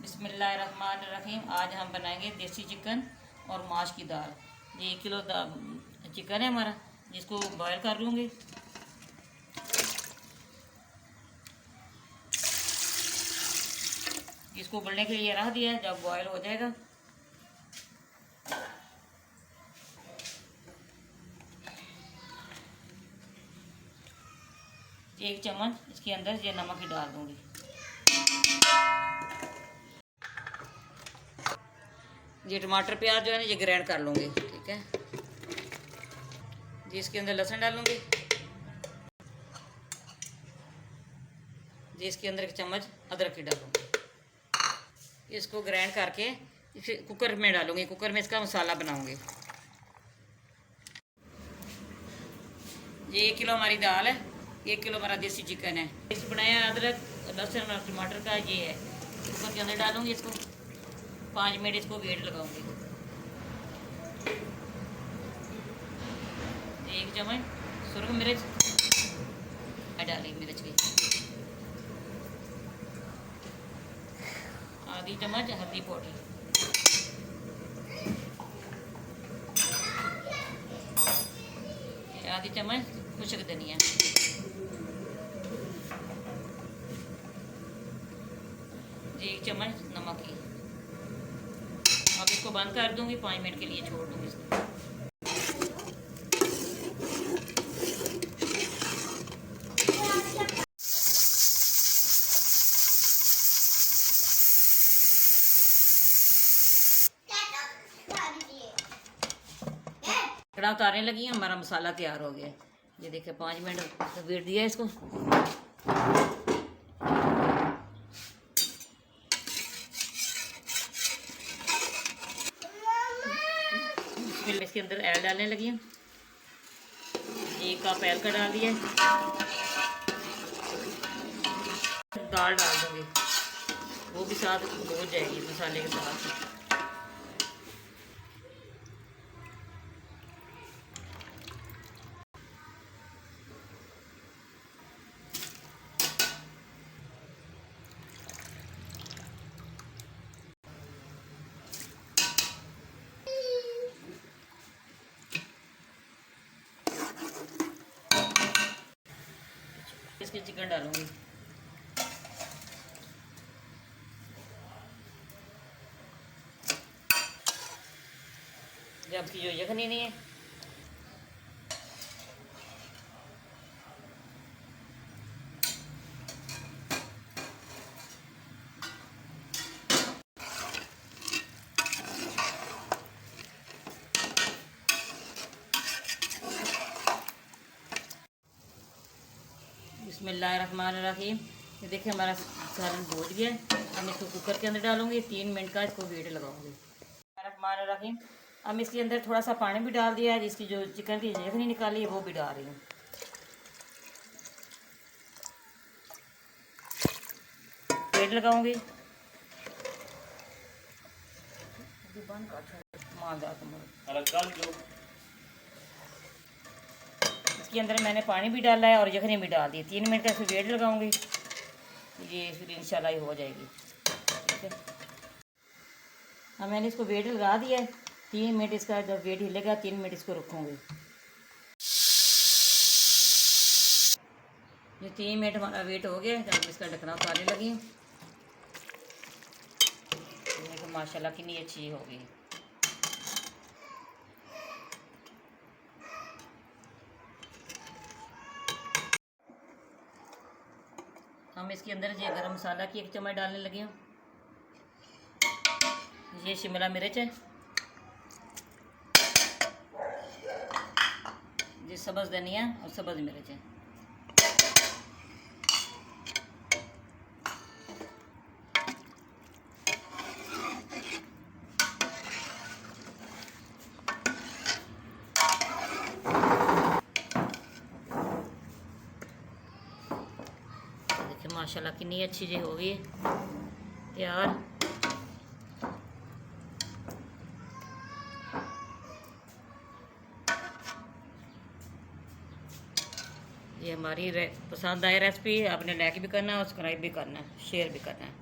बिस्मिल्लाहिर्रहमानिर्रहीम। आज हम बनाएंगे देसी चिकन और माश की दाल। ये 1 किलो चिकन है हमारा, जिसको बॉयल कर लूँगी। इसको उबलने के लिए रख दिया है, जब बॉयल हो जाएगा एक चम्मच इसके अंदर ये नमक ही डाल दूँगी। ये टमाटर प्याज जो है ना, ये ग्राइंड कर लूँगी। ठीक है जी। इसके अंदर लहसुन डालूँगी जी। इसके अंदर 1 चम्मच अदरक की डालूँगी। इसको ग्राइंड करके इसे कुकर में डालूँगी। कुकर में इसका मसाला बनाऊँगी। ये 1 किलो हमारी दाल है, 1 किलो हमारा देसी चिकन है। इस बनाया अदरक लहसुन और टमाटर का ये है। कुकर के अंदर डालूँगी इसको, 5 मिनट इसको वेट लगाऊंगी। 1 चम्मच सुरख मिर्च डाली, मिर्च की आधी चम्मच हल्दी पाउडर, आधी चम्मच खुशक धनिया, जी 1 चम्मच नमक की। अब इसको बंद कर दूंगी, 5 मिनट के लिए छोड़ दूंगी इसको। कड़ा उतारने लगी है, हमारा मसाला तैयार हो गया। ये देखिए 5 मिनट वेट दिया इसको। इसके अंदर ऐल डालने लगी हैं। 1 कप ऐल का डाल दिया। दाल डाल दूंगी, वो भी साथ हो जाएगी मसाले के साथ। इसके चिकन डालूंगी। जब की जो यखनी नहीं है, बिस्मिल्लाहिर्रहमानिर्रहीम। ये देखिए हमारा सालन भूज गया। हम इसको कुकर के अंदर डालूंगी, 3 मिनट का इसको वेट लगाऊंगी। बिस्मिल्लाहिर्रहमानिर्रहीम। हम इसके अंदर थोड़ा सा पानी भी डाल दिया है, जिसकी जो चिकन की यखनी निकाली है वो भी डाल रही हूँ। वेट लगाऊंगी। इसके अंदर मैंने पानी भी डाला है और यखनी भी डाल दी। 3 मिनट का इसको वेट लगाऊंगी, ये फिर इंशाल्लाह ही हो जाएगी। ठीक है, हाँ मैंने इसको वेट लगा दिया है। 3 मिनट इसका जब वेट हिलेगा 3 मिनट इसको रखूँगी। ये 3 मिनट हमारा वेट हो गया, जब इसका ढकना उतारने लगी हूँ। तो माशाल्लाह कितनी अच्छी होगी। हम इसके अंदर ये गरम मसाला की 1 चम्मच डालने लगी हूँ। ये शिमला मिर्च है, ये सब्ज़ धनिया और सब्ज़ मिर्च है। देखिए माशाल्लाह कितनी अच्छी जी हो गई तैयार। ये हमारी पसंद आए रेसिपी, आपने लाइक भी करना है और सब्सक्राइब भी करना है, शेयर भी करना है।